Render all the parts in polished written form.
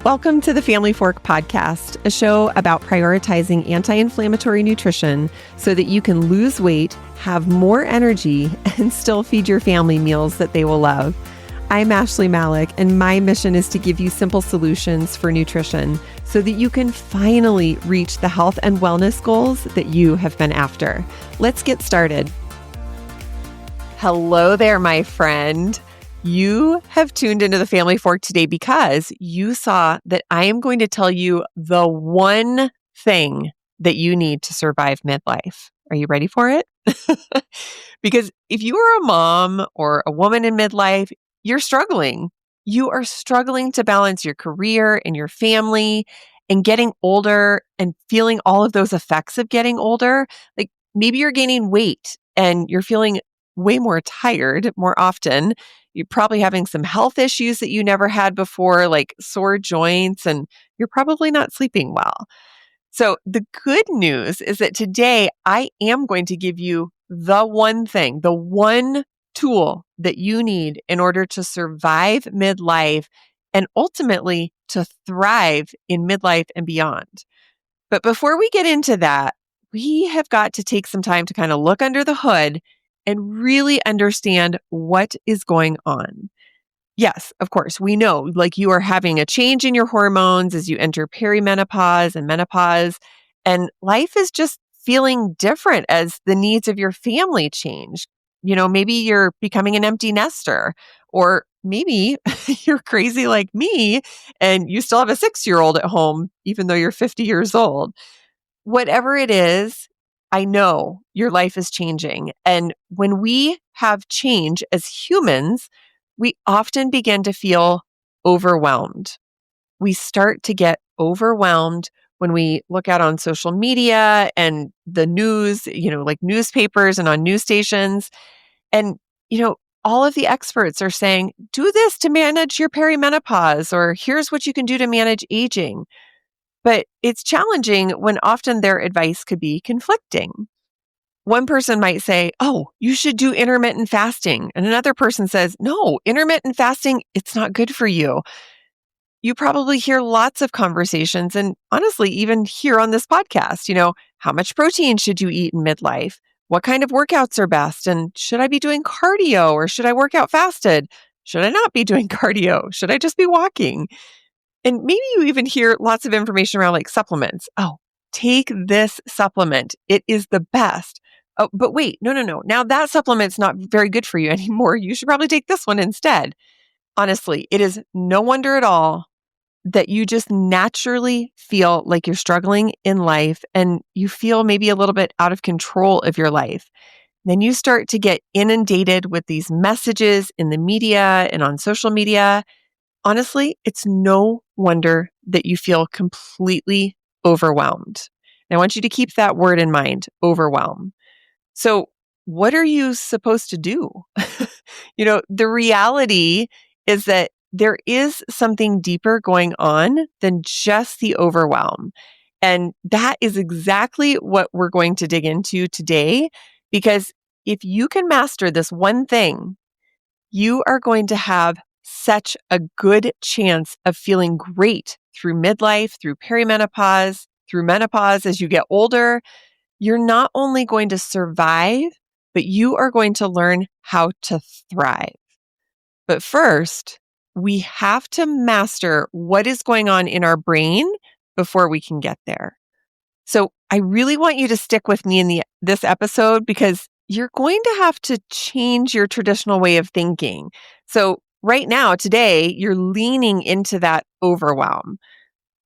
Welcome to the Family Fork Podcast, a show about prioritizing anti-inflammatory nutrition so that you can lose weight, have more energy, and still feed your family meals that they will love. I'm Ashley Malik, and my mission is to give you simple solutions for nutrition so that you can finally reach the health and wellness goals that you have been after. Let's get started. Hello there, my friend. You have tuned into the Family Fork today because you saw that I am going to tell you the one thing that you need to survive midlife. Are you ready for it? Because if you are a mom or a woman in midlife, you're struggling. You are struggling to balance your career and your family and getting older and feeling all of those effects of getting older. Like maybe you're gaining weight and you're feeling way more tired more often. You're probably having some health issues that you never had before, like sore joints, and you're probably not sleeping well. So the good news is that today I am going to give you the one thing, the one tool that you need in order to survive midlife and ultimately to thrive in midlife and beyond. But before we get into that, we have got to take some time to kind of look under the hood and really understand what is going on. Yes, of course, we know like you are having a change in your hormones as you enter perimenopause and menopause, and life is just feeling different as the needs of your family change. You know, maybe you're becoming an empty nester, or maybe you're crazy like me and you still have a 6-year-old at home, even though you're 50 years old. Whatever it is, I know your life is changing. And when we have change as humans, we often begin to feel overwhelmed. We start to get overwhelmed when we look out on social media and the news, like newspapers and on news stations. And, all of the experts are saying, do this to manage your perimenopause, or here's what you can do to manage aging. But it's challenging when often their advice could be conflicting. One person might say, oh, you should do intermittent fasting. And another person says, no, intermittent fasting, it's not good for you. You probably hear lots of conversations and honestly, even here on this podcast, how much protein should you eat in midlife? What kind of workouts are best? And should I be doing cardio or should I work out fasted? Should I not be doing cardio? Should I just be walking? And maybe you even hear lots of information around like supplements. Oh, take this supplement. It is the best. Oh, but wait, no. Now that supplement's not very good for you anymore. You should probably take this one instead. Honestly, it is no wonder at all that you just naturally feel like you're struggling in life and you feel maybe a little bit out of control of your life. Then you start to get inundated with these messages in the media and on social media. Honestly, it's no wonder that you feel completely overwhelmed. And I want you to keep that word in mind, overwhelm. So what are you supposed to do? The reality is that there is something deeper going on than just the overwhelm. And that is exactly what we're going to dig into today, because if you can master this one thing, you are going to have such a good chance of feeling great through midlife, through perimenopause, through menopause as you get older. You're not only going to survive, but you are going to learn how to thrive. But first, we have to master what is going on in our brain before we can get there. So I really want you to stick with me in this episode because you're going to have to change your traditional way of thinking. So right now, today, you're leaning into that overwhelm.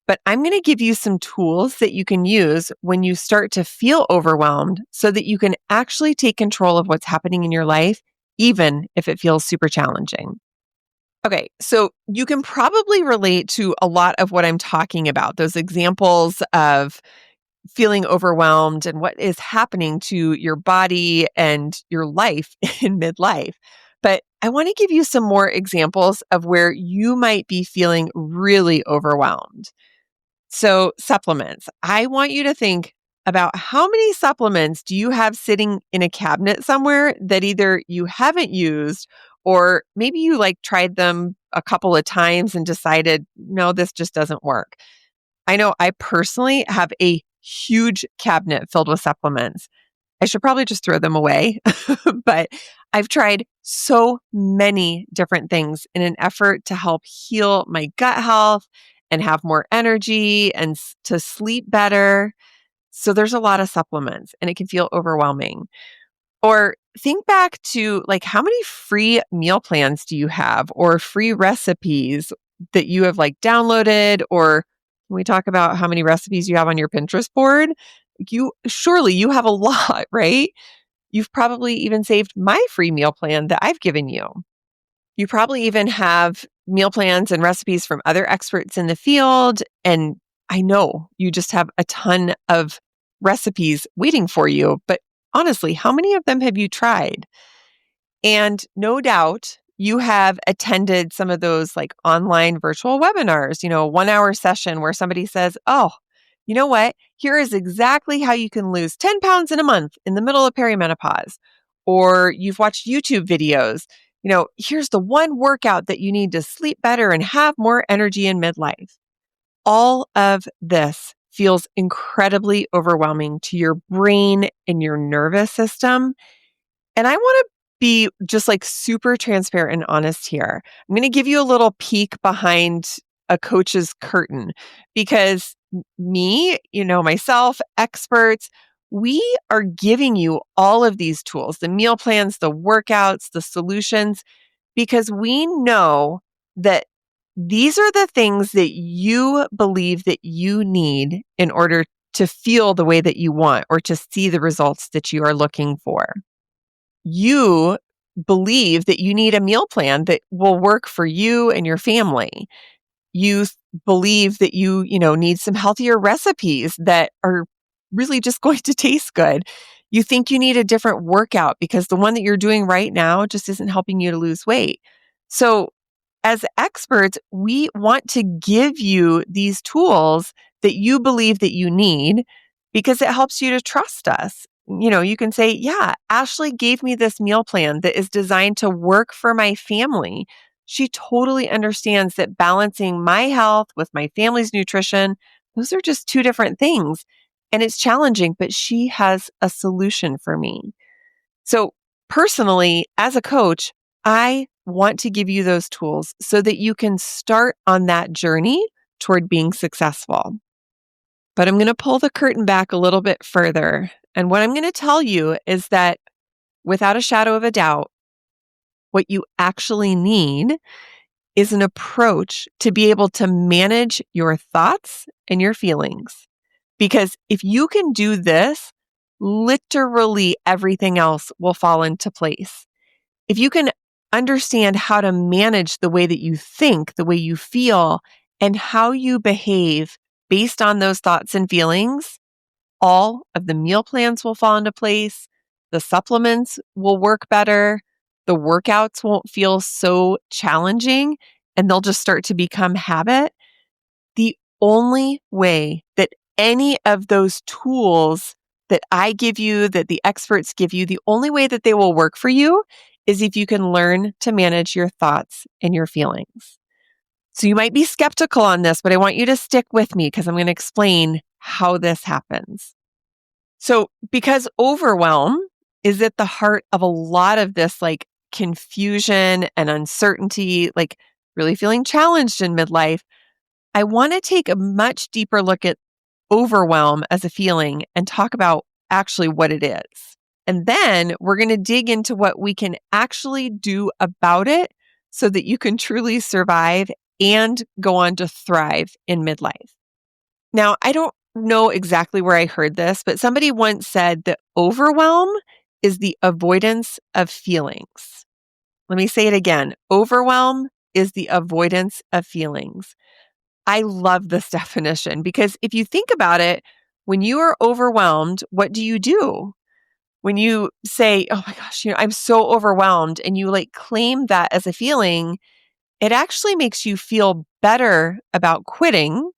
But I'm going to give you some tools that you can use when you start to feel overwhelmed so that you can actually take control of what's happening in your life, even if it feels super challenging. Okay, so you can probably relate to a lot of what I'm talking about, those examples of feeling overwhelmed and what is happening to your body and your life in midlife. But I want to give you some more examples of where you might be feeling really overwhelmed. So supplements. I want you to think about how many supplements do you have sitting in a cabinet somewhere that either you haven't used or maybe you tried them, a couple of times and decided, no, this just doesn't work. I know I personally have a huge cabinet filled with supplements. I should probably just throw them away, but I've tried so many different things in an effort to help heal my gut health and have more energy and to sleep better. So there's a lot of supplements and it can feel overwhelming. Or think back to like how many free meal plans do you have or free recipes that you have like downloaded, or when we talk about how many recipes you have on your Pinterest board, you have a lot, right? You've probably even saved my free meal plan that I've given you. You probably even have meal plans and recipes from other experts in the field. And I know you just have a ton of recipes waiting for you. But honestly, how many of them have you tried? And no doubt you have attended some of those like online virtual webinars, 1 hour session where somebody says, oh, you know what? Here is exactly how you can lose 10 pounds in a month in the middle of perimenopause. Or you've watched YouTube videos. Here's the one workout that you need to sleep better and have more energy in midlife. All of this feels incredibly overwhelming to your brain and your nervous system. And I want to be just like super transparent and honest here. I'm going to give you a little peek behind a coach's curtain because me, myself, experts, we are giving you all of these tools, the meal plans, the workouts, the solutions, because we know that these are the things that you believe that you need in order to feel the way that you want or to see the results that you are looking for. You believe that you need a meal plan that will work for you and your family. You believe that you need some healthier recipes that are really just going to taste good. You think you need a different workout because the one that you're doing right now just isn't helping you to lose weight. So as experts, we want to give you these tools that you believe that you need because it helps you to trust us. You can say, yeah, Ashley gave me this meal plan that is designed to work for my family. She totally understands that balancing my health with my family's nutrition, those are just two different things. And it's challenging, but she has a solution for me. So personally, as a coach, I want to give you those tools so that you can start on that journey toward being successful. But I'm going to pull the curtain back a little bit further. And what I'm going to tell you is that without a shadow of a doubt, what you actually need is an approach to be able to manage your thoughts and your feelings. Because if you can do this, literally everything else will fall into place. If you can understand how to manage the way that you think, the way you feel, and how you behave based on those thoughts and feelings, all of the meal plans will fall into place. The supplements will work better. The workouts won't feel so challenging and they'll just start to become habit. The only way that any of those tools that I give you, that the experts give you, the only way that they will work for you is if you can learn to manage your thoughts and your feelings. So you might be skeptical on this, but I want you to stick with me because I'm going to explain how this happens. So because overwhelm is at the heart of a lot of this like confusion and uncertainty, like really feeling challenged in midlife, I want to take a much deeper look at overwhelm as a feeling and talk about actually what it is. And then we're going to dig into what we can actually do about it so that you can truly survive and go on to thrive in midlife. Now, I don't know exactly where I heard this, but somebody once said that overwhelm is the avoidance of feelings. Let me say it again. Overwhelm is the avoidance of feelings. I love this definition because if you think about it, when you are overwhelmed, what do? When you say, oh my gosh, I'm so overwhelmed, and you like claim that as a feeling, it actually makes you feel better about quitting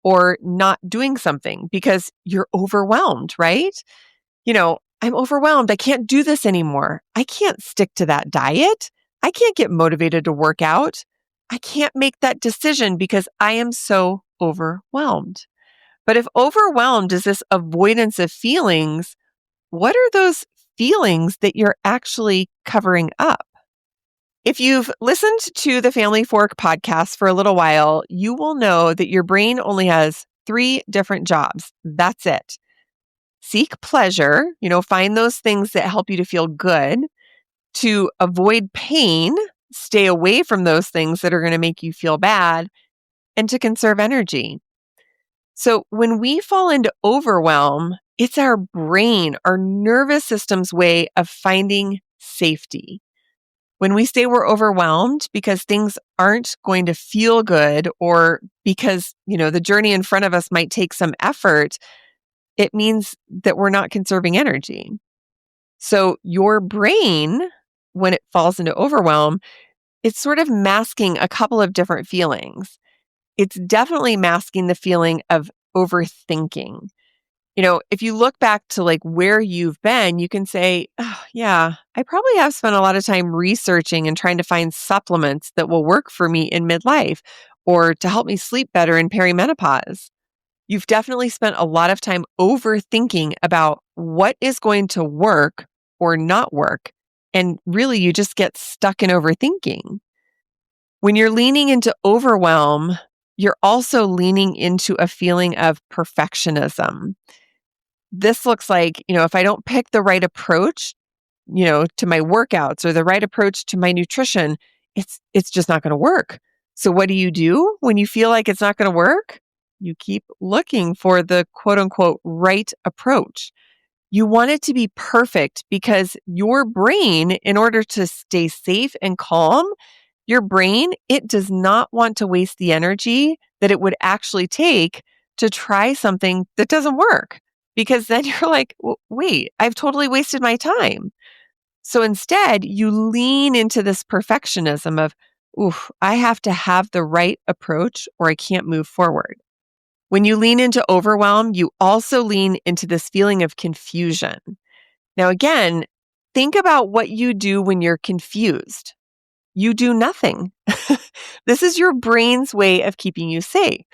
or not doing something because you're overwhelmed, right? I'm overwhelmed. I can't do this anymore. I can't stick to that diet. I can't get motivated to work out. I can't make that decision because I am so overwhelmed. But if overwhelmed is this avoidance of feelings, what are those feelings that you're actually covering up? If you've listened to the Family Fork podcast for a little while, you will know that your brain only has three different jobs. That's it. Seek pleasure, find those things that help you to feel good. To avoid pain, stay away from those things that are going to make you feel bad, and to conserve energy. So when we fall into overwhelm, it's our brain, our nervous system's way of finding safety. When we say we're overwhelmed because things aren't going to feel good or because, the journey in front of us might take some effort, it means that we're not conserving energy. So your brain, when it falls into overwhelm, it's sort of masking a couple of different feelings. It's definitely masking the feeling of overthinking. If you look back to like where you've been, you can say, oh, yeah, I probably have spent a lot of time researching and trying to find supplements that will work for me in midlife or to help me sleep better in perimenopause. You've definitely spent a lot of time overthinking about what is going to work or not work. And really, you just get stuck in overthinking. When you're leaning into overwhelm, you're also leaning into a feeling of perfectionism. This looks like, if I don't pick the right approach, to my workouts or the right approach to my nutrition, it's just not going to work. So what do when you feel like it's not going to work? You keep looking for the quote unquote right approach. You want it to be perfect because your brain, in order to stay safe and calm, your brain, it does not want to waste the energy that it would actually take to try something that doesn't work. Because then you're like, wait, I've totally wasted my time. So instead, you lean into this perfectionism of, oof, I have to have the right approach or I can't move forward. When you lean into overwhelm, you also lean into this feeling of confusion. Now, again, think about what you do when you're confused. You do nothing. This is your brain's way of keeping you safe.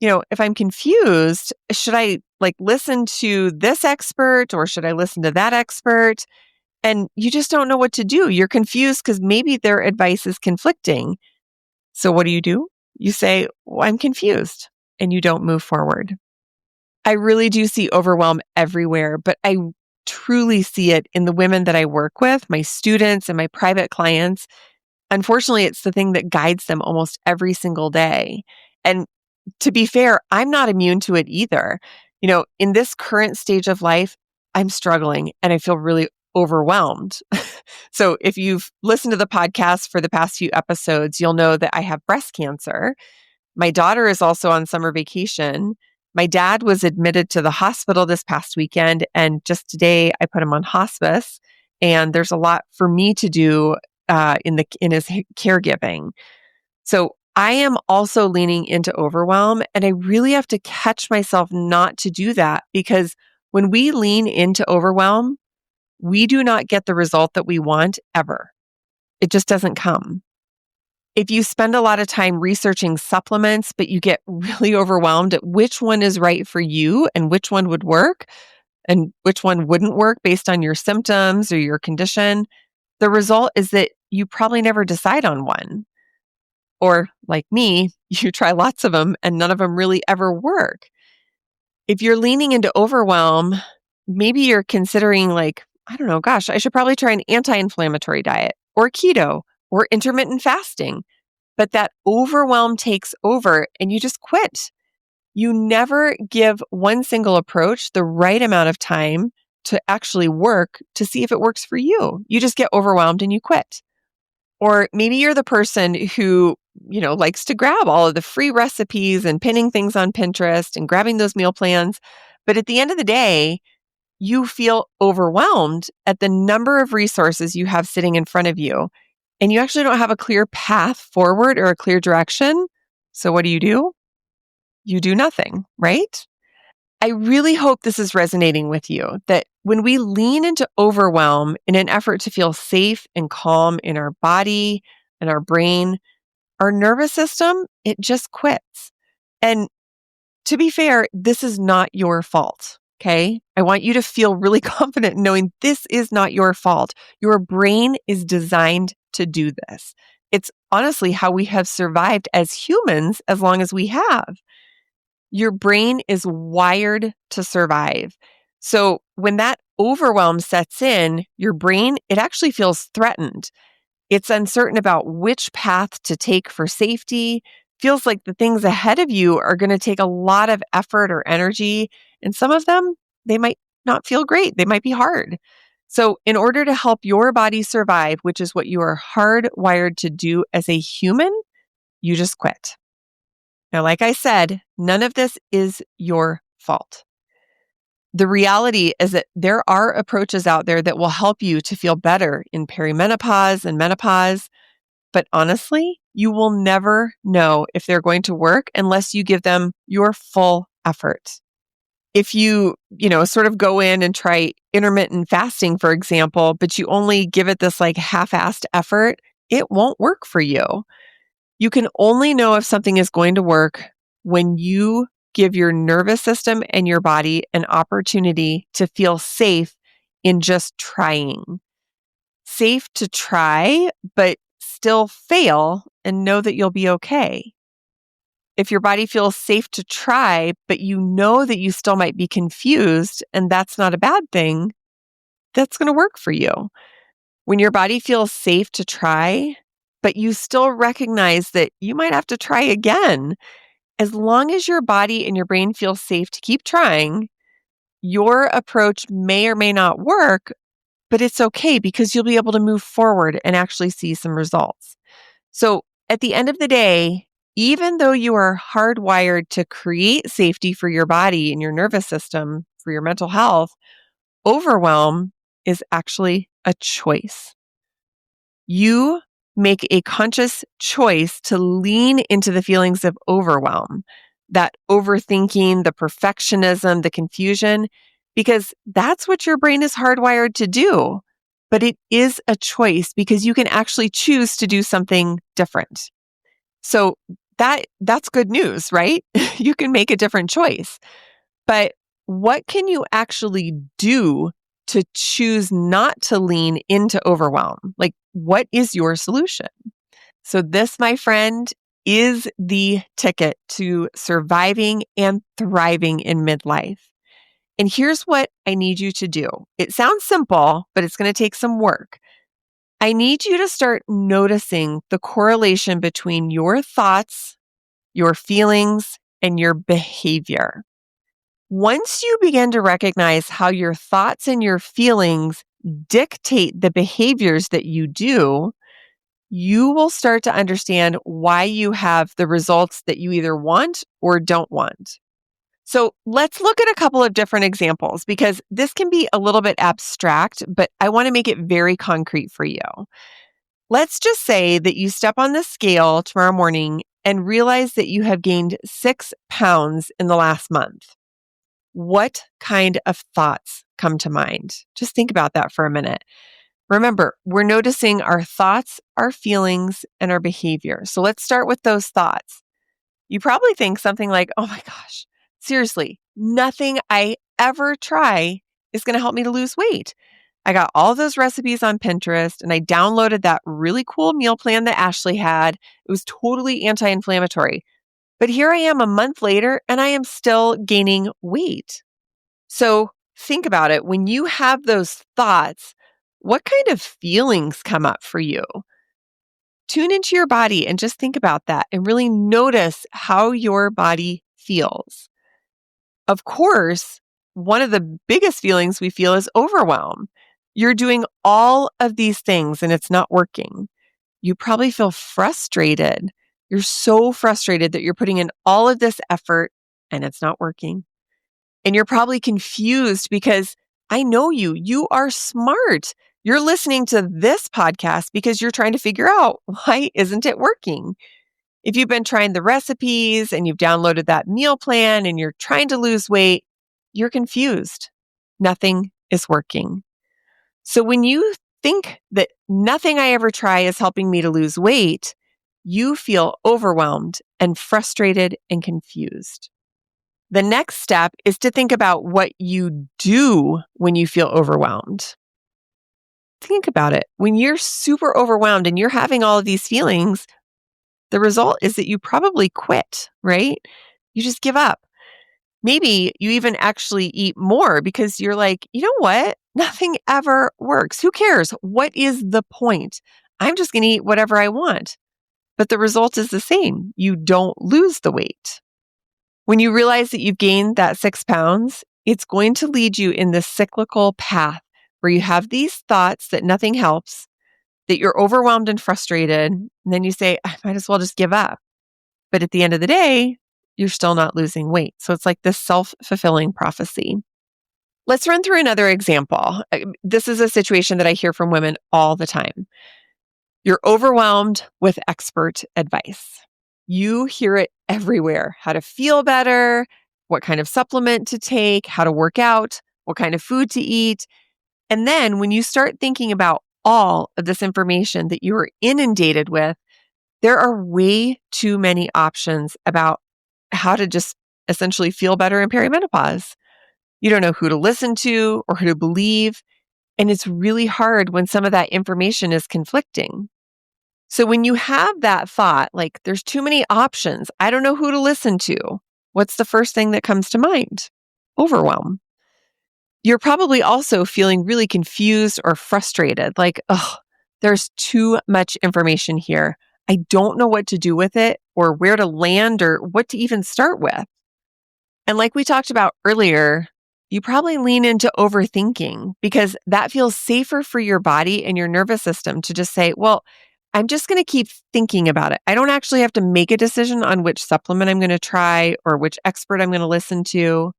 If I'm confused, should I listen to this expert or should I listen to that expert? And you just don't know what to do. You're confused because maybe their advice is conflicting. So what do? You say, well, I'm confused, and you don't move forward. I really do see overwhelm everywhere, but I truly see it in the women that I work with, my students and my private clients. Unfortunately, it's the thing that guides them almost every single day. And to be fair, I'm not immune to it either. In this current stage of life, I'm struggling and I feel really overwhelmed. So if you've listened to the podcast for the past few episodes, you'll know that I have breast cancer. My daughter is also on summer vacation. My dad was admitted to the hospital this past weekend, and just today I put him on hospice. And there's a lot for me to do in his caregiving. So I am also leaning into overwhelm, and I really have to catch myself not to do that because when we lean into overwhelm, we do not get the result that we want ever. It just doesn't come. If you spend a lot of time researching supplements, but you get really overwhelmed at which one is right for you and which one would work and which one wouldn't work based on your symptoms or your condition, the result is that you probably never decide on one. Or like me, you try lots of them and none of them really ever work. If you're leaning into overwhelm, maybe you're considering I don't know, gosh, I should probably try an anti-inflammatory diet or keto or intermittent fasting. But that overwhelm takes over and you just quit. You never give one single approach the right amount of time to actually work to see if it works for you. You just get overwhelmed and you quit. Or maybe you're the person who, likes to grab all of the free recipes and pinning things on Pinterest and grabbing those meal plans. But at the end of the day, you feel overwhelmed at the number of resources you have sitting in front of you. And you actually don't have a clear path forward or a clear direction. So what do? You do nothing, right? I really hope this is resonating with you, that when we lean into overwhelm in an effort to feel safe and calm in our body and our brain, our nervous system, it just quits. And to be fair, this is not your fault. Okay. I want you to feel really confident in knowing this is not your fault. Your brain is designed to do this. It's honestly how we have survived as humans as long as we have. Your brain is wired to survive. So when that overwhelm sets in, your brain, it actually feels threatened. It's uncertain about which path to take for safety, feels like the things ahead of you are going to take a lot of effort or energy. And some of them, they might not feel great. They might be hard. So in order to help your body survive, which is what you are hardwired to do as a human, you just quit. Now, like I said, none of this is your fault. The reality is that there are approaches out there that will help you to feel better in perimenopause and menopause. But honestly, you will never know if they're going to work unless you give them your full effort. If you sort of go in and try intermittent fasting, for example, but you only give it this like half-assed effort, it won't work for you. You can only know if something is going to work when you give your nervous system and your body an opportunity to feel safe in just trying. Safe to try, but still fail and know that you'll be okay. If your body feels safe to try, but you know that you still might be confused and that's not a bad thing, that's going to work for you. When your body feels safe to try, but you still recognize that you might have to try again, as long as your body and your brain feel safe to keep trying, your approach may or may not work, but it's okay because you'll be able to move forward and actually see some results. So at the end of the day, even though you are hardwired to create safety for your body and your nervous system, for your mental health, overwhelm is actually a choice. You make a conscious choice to lean into the feelings of overwhelm, that overthinking, the perfectionism, the confusion, because that's what your brain is hardwired to do. But it is a choice because you can actually choose to do something different. So that's good news, right? You can make a different choice. But what can you actually do to choose not to lean into overwhelm? Like, what is your solution? So this, my friend, is the ticket to surviving and thriving in midlife. And here's what I need you to do. It sounds simple, but it's going to take some work. I need you to start noticing the correlation between your thoughts, your feelings, and your behavior. Once you begin to recognize how your thoughts and your feelings dictate the behaviors that you do, you will start to understand why you have the results that you either want or don't want. So let's look at a couple of different examples because this can be a little bit abstract, but I want to make it very concrete for you. Let's just say that you step on the scale tomorrow morning and realize that you have gained 6 pounds in the last month. What kind of thoughts come to mind? Just think about that for a minute. Remember, we're noticing our thoughts, our feelings, and our behavior. So let's start with those thoughts. You probably think something like, oh my gosh, seriously, nothing I ever try is going to help me to lose weight. I got all those recipes on Pinterest and I downloaded that really cool meal plan that Ashley had. It was totally anti-inflammatory. But here I am a month later and I am still gaining weight. So think about it. When you have those thoughts, what kind of feelings come up for you? Tune into your body and just think about that and really notice how your body feels. Of course, one of the biggest feelings we feel is overwhelm. You're doing all of these things and it's not working. You probably feel frustrated. You're so frustrated that you're putting in all of this effort and it's not working. And you're probably confused because I know you. You are smart. You're listening to this podcast because you're trying to figure out why isn't it working? If you've been trying the recipes and you've downloaded that meal plan and you're trying to lose weight, you're confused. Nothing is working. So when you think that nothing I ever try is helping me to lose weight, you feel overwhelmed and frustrated and confused. The next step is to think about what you do when you feel overwhelmed. Think about it. When you're super overwhelmed and you're having all of these feelings, the result is that you probably quit, right? You just give up. Maybe you even actually eat more because you're like, you know what? Nothing ever works. Who cares? What is the point? I'm just going to eat whatever I want. But the result is the same. You don't lose the weight. When you realize that you've gained that 6 pounds, it's going to lead you in this cyclical path where you have these thoughts that nothing helps, that you're overwhelmed and frustrated. And then you say, I might as well just give up. But at the end of the day, you're still not losing weight. So it's like this self-fulfilling prophecy. Let's run through another example. This is a situation that I hear from women all the time. You're overwhelmed with expert advice. You hear it everywhere. How to feel better, what kind of supplement to take, how to work out, what kind of food to eat. And then when you start thinking about all of this information that you are inundated with, there are way too many options about how to just essentially feel better in perimenopause. You don't know who to listen to or who to believe. And it's really hard when some of that information is conflicting. So when you have that thought, like there's too many options, I don't know who to listen to, what's the first thing that comes to mind? Overwhelm. You're probably also feeling really confused or frustrated, like, oh, there's too much information here. I don't know what to do with it or where to land or what to even start with. And like we talked about earlier, you probably lean into overthinking because that feels safer for your body and your nervous system to just say, well, I'm just going to keep thinking about it. I don't actually have to make a decision on which supplement I'm going to try or which expert I'm going to listen to.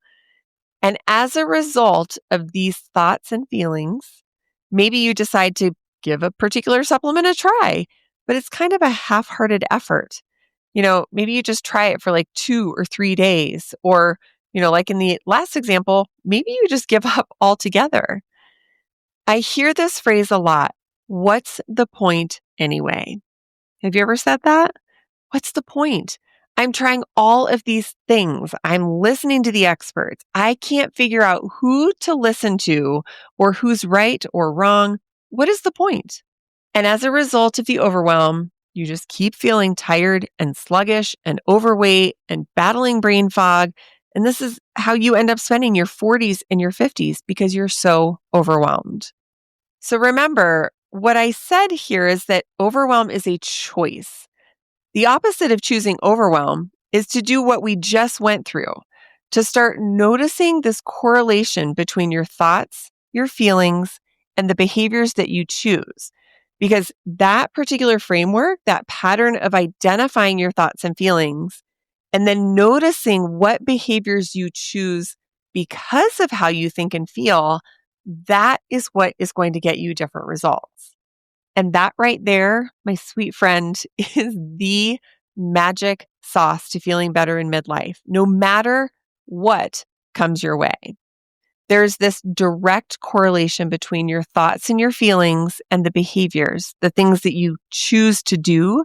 And as a result of these thoughts and feelings, maybe you decide to give a particular supplement a try, but it's kind of a half-hearted effort. Maybe you just try it for like 2 or 3 days, or, like in the last example, maybe you just give up altogether. I hear this phrase a lot. What's the point anyway? Have you ever said that? What's the point? I'm trying all of these things. I'm listening to the experts. I can't figure out who to listen to or who's right or wrong. What is the point? And as a result of the overwhelm, you just keep feeling tired and sluggish and overweight and battling brain fog. And this is how you end up spending your 40s and your 50s because you're so overwhelmed. So remember, what I said here is that overwhelm is a choice. The opposite of choosing overwhelm is to do what we just went through, to start noticing this correlation between your thoughts, your feelings, and the behaviors that you choose. Because that particular framework, that pattern of identifying your thoughts and feelings, and then noticing what behaviors you choose because of how you think and feel, that is what is going to get you different results. And that right there, my sweet friend, is the magic sauce to feeling better in midlife, no matter what comes your way. There's this direct correlation between your thoughts and your feelings and the behaviors, the things that you choose to do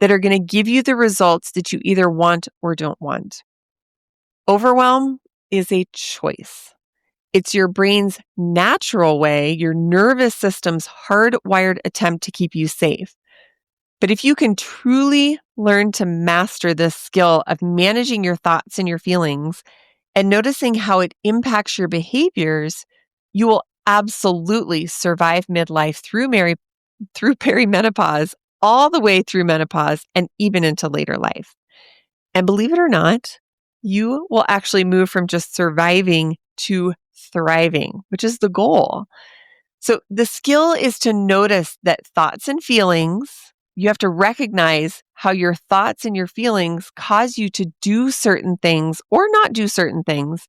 that are going to give you the results that you either want or don't want. Overwhelm is a choice. It's your brain's natural way, your nervous system's hardwired attempt to keep you safe. But if you can truly learn to master this skill of managing your thoughts and your feelings and noticing how it impacts your behaviors, you will absolutely survive midlife through perimenopause, all the way through menopause and even into later life. And believe it or not, you will actually move from just surviving to thriving, which is the goal. So the skill is to notice that thoughts and feelings, you have to recognize how your thoughts and your feelings cause you to do certain things or not do certain things.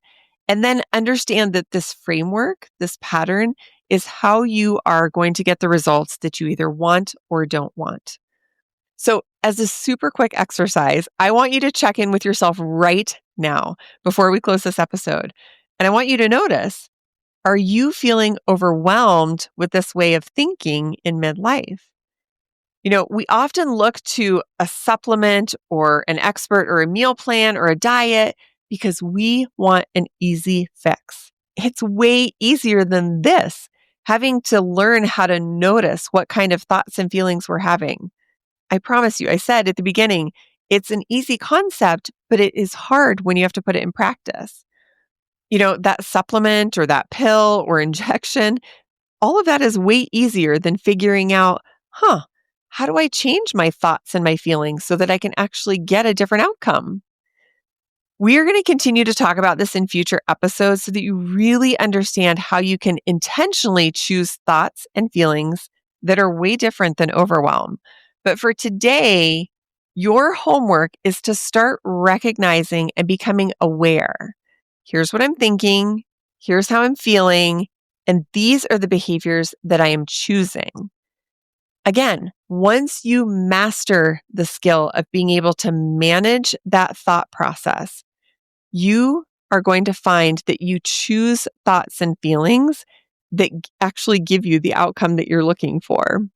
And then understand that this framework, this pattern, is how you are going to get the results that you either want or don't want. So as a super quick exercise, I want you to check in with yourself right now before we close this episode. And I want you to notice, are you feeling overwhelmed with this way of thinking in midlife? We often look to a supplement or an expert or a meal plan or a diet because we want an easy fix. It's way easier than this, having to learn how to notice what kind of thoughts and feelings we're having. I promise you, I said at the beginning, it's an easy concept, but it is hard when you have to put it in practice. That supplement or that pill or injection, all of that is way easier than figuring out, how do I change my thoughts and my feelings so that I can actually get a different outcome? We are going to continue to talk about this in future episodes so that you really understand how you can intentionally choose thoughts and feelings that are way different than overwhelm. But for today, your homework is to start recognizing and becoming aware. Here's what I'm thinking. Here's how I'm feeling. And these are the behaviors that I am choosing. Again, once you master the skill of being able to manage that thought process, you are going to find that you choose thoughts and feelings that actually give you the outcome that you're looking for.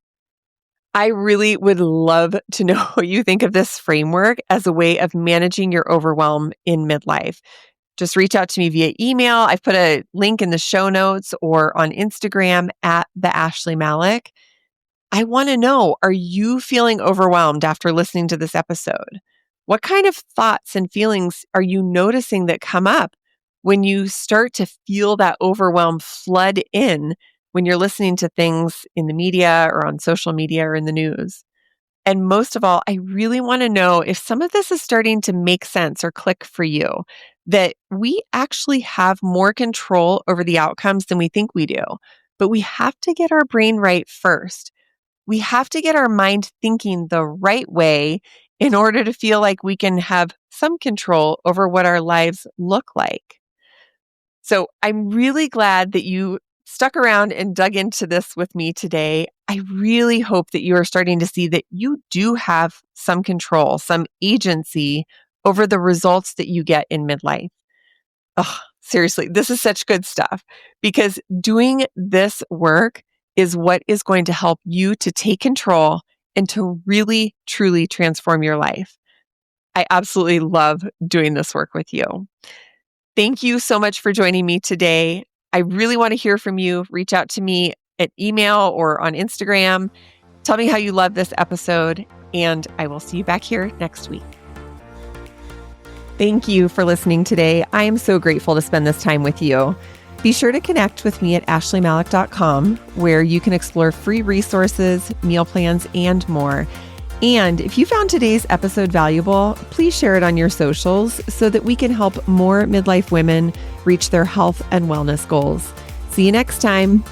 I really would love to know what you think of this framework as a way of managing your overwhelm in midlife. Just reach out to me via email. I've put a link in the show notes or on Instagram at the Ashley Malik. I want to know, are you feeling overwhelmed after listening to this episode? What kind of thoughts and feelings are you noticing that come up when you start to feel that overwhelm flood in when you're listening to things in the media or on social media or in the news? And most of all, I really want to know if some of this is starting to make sense or click for you, that we actually have more control over the outcomes than we think we do. But we have to get our brain right first. We have to get our mind thinking the right way in order to feel like we can have some control over what our lives look like. So I'm really glad that you stuck around and dug into this with me today. I really hope that you are starting to see that you do have some control, some agency over the results that you get in midlife. Oh, seriously, this is such good stuff because doing this work is what is going to help you to take control and to really, truly transform your life. I absolutely love doing this work with you. Thank you so much for joining me today. I really want to hear from you. Reach out to me at email or on Instagram. Tell me how you love this episode, and I will see you back here next week. Thank you for listening today. I am so grateful to spend this time with you. Be sure to connect with me at ashleymalik.com, where you can explore free resources, meal plans, and more. And if you found today's episode valuable, please share it on your socials so that we can help more midlife women reach their health and wellness goals. See you next time.